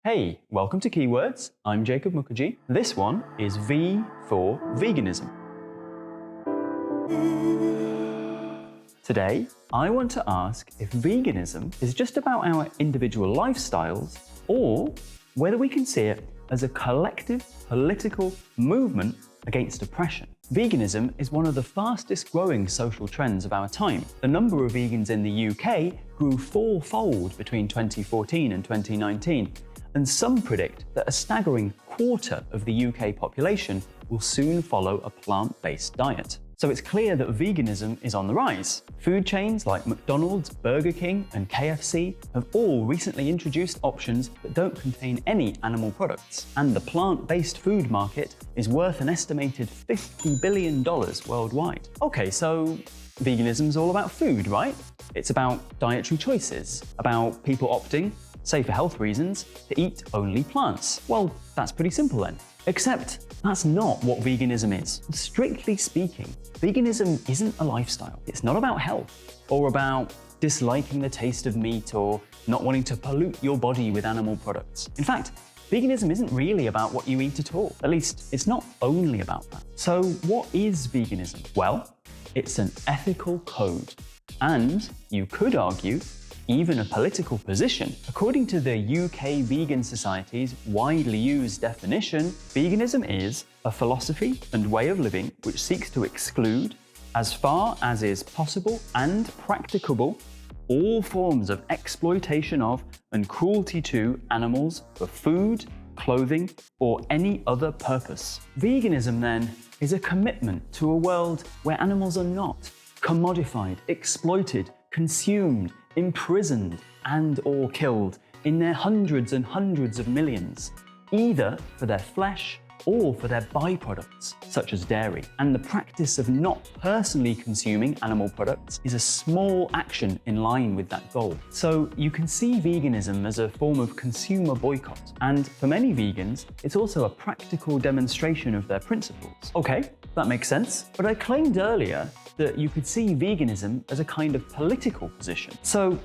Hey, welcome to Keywords. I'm Jacob Mukherjee. This one is V for veganism. Today, I want to ask if veganism is just about our individual lifestyles or whether we can see it as a collective political movement against oppression. Veganism is one of the fastest growing social trends of our time. The number of vegans in the UK grew fourfold between 2014 and 2019. And some predict that a staggering quarter of the UK population will soon follow a plant-based diet. So it's clear that veganism is on the rise. Food chains like McDonald's, Burger King, and KFC have all recently introduced options that don't contain any animal products. And the plant-based food market is worth an estimated $50 billion worldwide. Okay, so veganism's all about food, right? It's about dietary choices, about people opting, say for health reasons, to eat only plants. Well, that's pretty simple then. Except that's not what veganism is. Strictly speaking, veganism isn't a lifestyle. It's not about health or about disliking the taste of meat or not wanting to pollute your body with animal products. In fact, veganism isn't really about what you eat at all. At least, it's not only about that. So what is veganism? Well, it's an ethical code. And you could argue even a political position. According to the UK Vegan Society's widely used definition, veganism is a philosophy and way of living which seeks to exclude, as far as is possible and practicable, all forms of exploitation of and cruelty to animals for food, clothing, or any other purpose. Veganism, then, is a commitment to a world where animals are not commodified, exploited, consumed, imprisoned and/or killed in their hundreds and hundreds of millions, either for their flesh or for their byproducts, such as dairy. And the practice of not personally consuming animal products is a small action in line with that goal. So you can see veganism as a form of consumer boycott. And for many vegans, it's also a practical demonstration of their principles. Okay, that makes sense. But I claimed earlier that you could see veganism as a kind of political position. So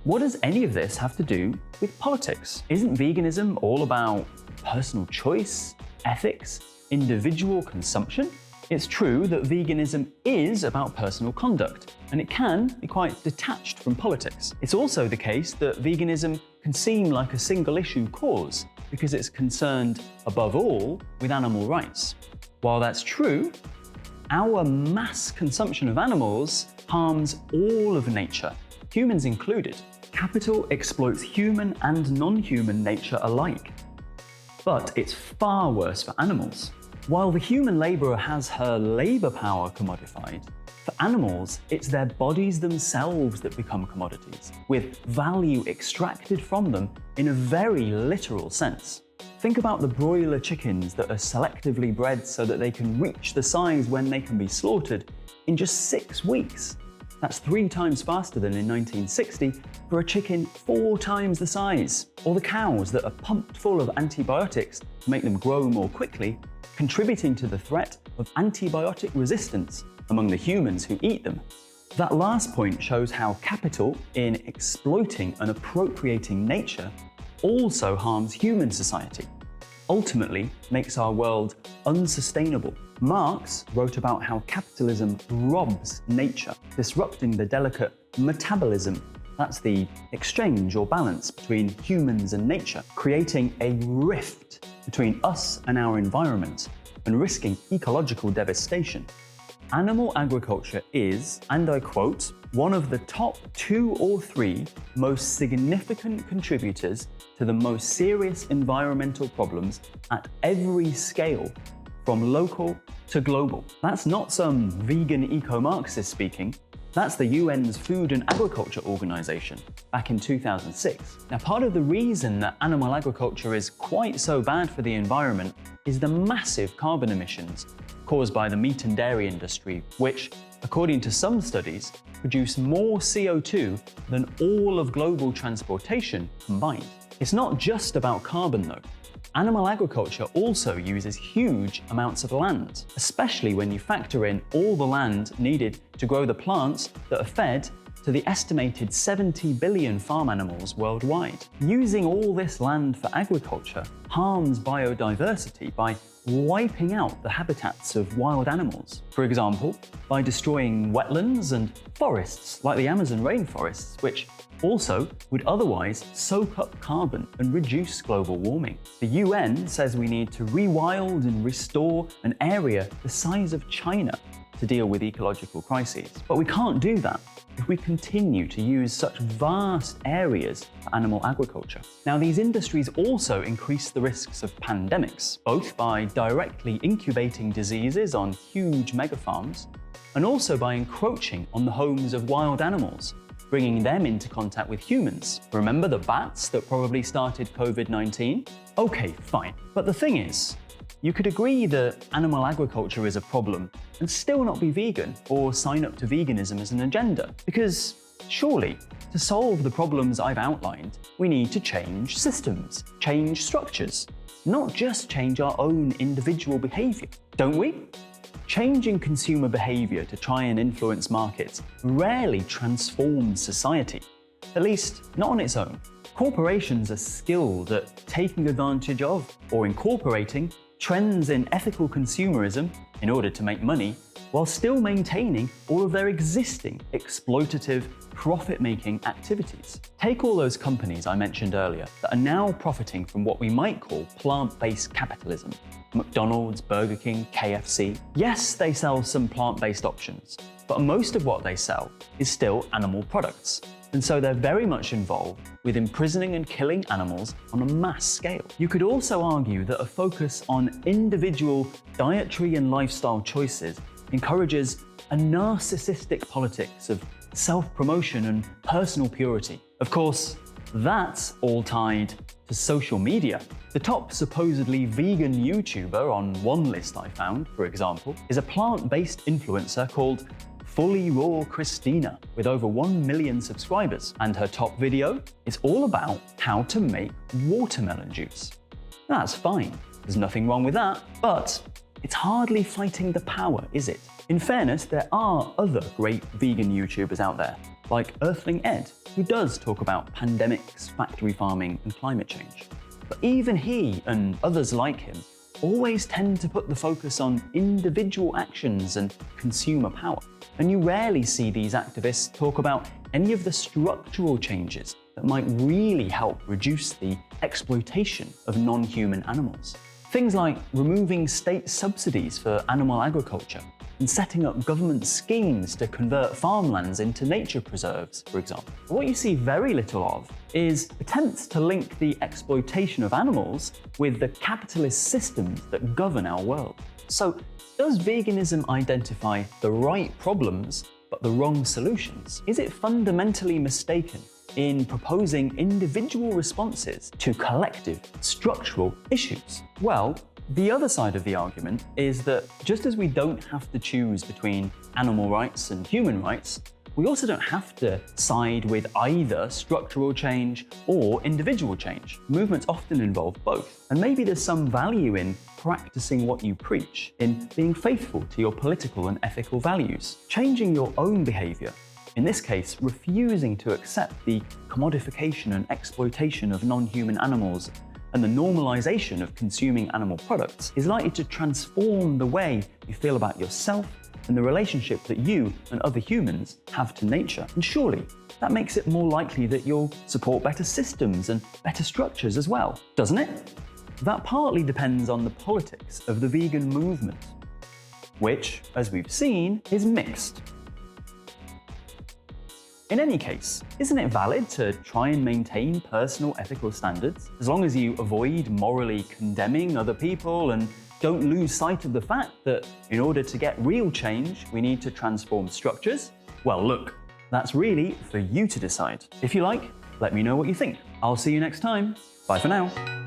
what does any of this have to do with politics? Isn't veganism all about personal choice, ethics, individual consumption? It's true that veganism is about personal conduct, and it can be quite detached from politics. It's also the case that veganism can seem like a single-issue cause because it's concerned, above all, with animal rights. While that's true, our mass consumption of animals harms all of nature, humans included. Capital exploits human and non-human nature alike. But it's far worse for animals. While the human labourer has her labour power commodified, for animals, it's their bodies themselves that become commodities, with value extracted from them in a very literal sense. Think about the broiler chickens that are selectively bred so that they can reach the size when they can be slaughtered in just 6 weeks. That's 3 times faster than in 1960 for a chicken 4 times the size. Or the cows that are pumped full of antibiotics to make them grow more quickly, contributing to the threat of antibiotic resistance among the humans who eat them. That last point shows how capital, in exploiting and appropriating nature, also harms human society, ultimately makes our world unsustainable. Marx wrote about how capitalism robs nature, disrupting the delicate metabolism, that's the exchange or balance between humans and nature, creating a rift between us and our environment and risking ecological devastation. Animal agriculture is, and I quote, one of the top 2 or 3 most significant contributors to the most serious environmental problems at every scale, from local to global. That's not some vegan eco-Marxist speaking. That's the UN's Food and Agriculture Organization back in 2006. Now, part of the reason that animal agriculture is quite so bad for the environment is the massive carbon emissions caused by the meat and dairy industry, which, according to some studies, produce more CO2 than all of global transportation combined. It's not just about carbon though. Animal agriculture also uses huge amounts of land, especially when you factor in all the land needed to grow the plants that are fed to to the estimated 70 billion farm animals worldwide. Using all this land for agriculture harms biodiversity by wiping out the habitats of wild animals. For example, by destroying wetlands and forests like the Amazon rainforests, which also would otherwise soak up carbon and reduce global warming. The UN says we need to rewild and restore an area the size of China to deal with ecological crises. But we can't do that if we continue to use such vast areas for animal agriculture. Now, these industries also increase the risks of pandemics, both by directly incubating diseases on huge megafarms, and also by encroaching on the homes of wild animals, bringing them into contact with humans. Remember the bats that probably started COVID-19? Okay, fine. But the thing is, you could agree that animal agriculture is a problem and still not be vegan or sign up to veganism as an agenda. Because surely, to solve the problems I've outlined, we need to change systems, change structures, not just change our own individual behavior, don't we? Changing consumer behavior to try and influence markets rarely transforms society, at least not on its own. Corporations are skilled at taking advantage of or incorporating trends in ethical consumerism in order to make money, while still maintaining all of their existing exploitative, profit-making activities. Take all those companies I mentioned earlier that are now profiting from what we might call plant-based capitalism. McDonald's, Burger King, KFC. Yes, they sell some plant-based options, but most of what they sell is still animal products. And so they're very much involved with imprisoning and killing animals on a mass scale. You could also argue that a focus on individual dietary and lifestyle choices encourages a narcissistic politics of self-promotion and personal purity. Of course, that's all tied to social media. The top supposedly vegan YouTuber on one list I found, for example, is a plant-based influencer called Fully Raw Christina, with over 1 million subscribers, and her top video is all about how to make watermelon juice. That's fine, there's nothing wrong with that, but it's hardly fighting the power, is it? In fairness, there are other great vegan YouTubers out there, like Earthling Ed, who does talk about pandemics, factory farming, and climate change. But even he and others like him always tend to put the focus on individual actions and consumer power. And you rarely see these activists talk about any of the structural changes that might really help reduce the exploitation of non-human animals. Things like removing state subsidies for animal agriculture and setting up government schemes to convert farmlands into nature preserves, for example. What you see very little of is attempts to link the exploitation of animals with the capitalist systems that govern our world. So, does veganism identify the right problems but the wrong solutions? Is it fundamentally mistaken in proposing individual responses to collective, structural issues? Well, the other side of the argument is that just as we don't have to choose between animal rights and human rights, we also don't have to side with either structural change or individual change. Movements often involve both. And maybe there's some value in practicing what you preach, in being faithful to your political and ethical values, changing your own behavior. In this case, refusing to accept the commodification and exploitation of non-human animals and the normalization of consuming animal products is likely to transform the way you feel about yourself and the relationship that you and other humans have to nature. And surely, that makes it more likely that you'll support better systems and better structures as well, doesn't it? That partly depends on the politics of the vegan movement, which, as we've seen, is mixed. In any case, isn't it valid to try and maintain personal ethical standards, as long as you avoid morally condemning other people and don't lose sight of the fact that in order to get real change, we need to transform structures? Well, look, that's really for you to decide. If you like, let me know what you think. I'll see you next time. Bye for now.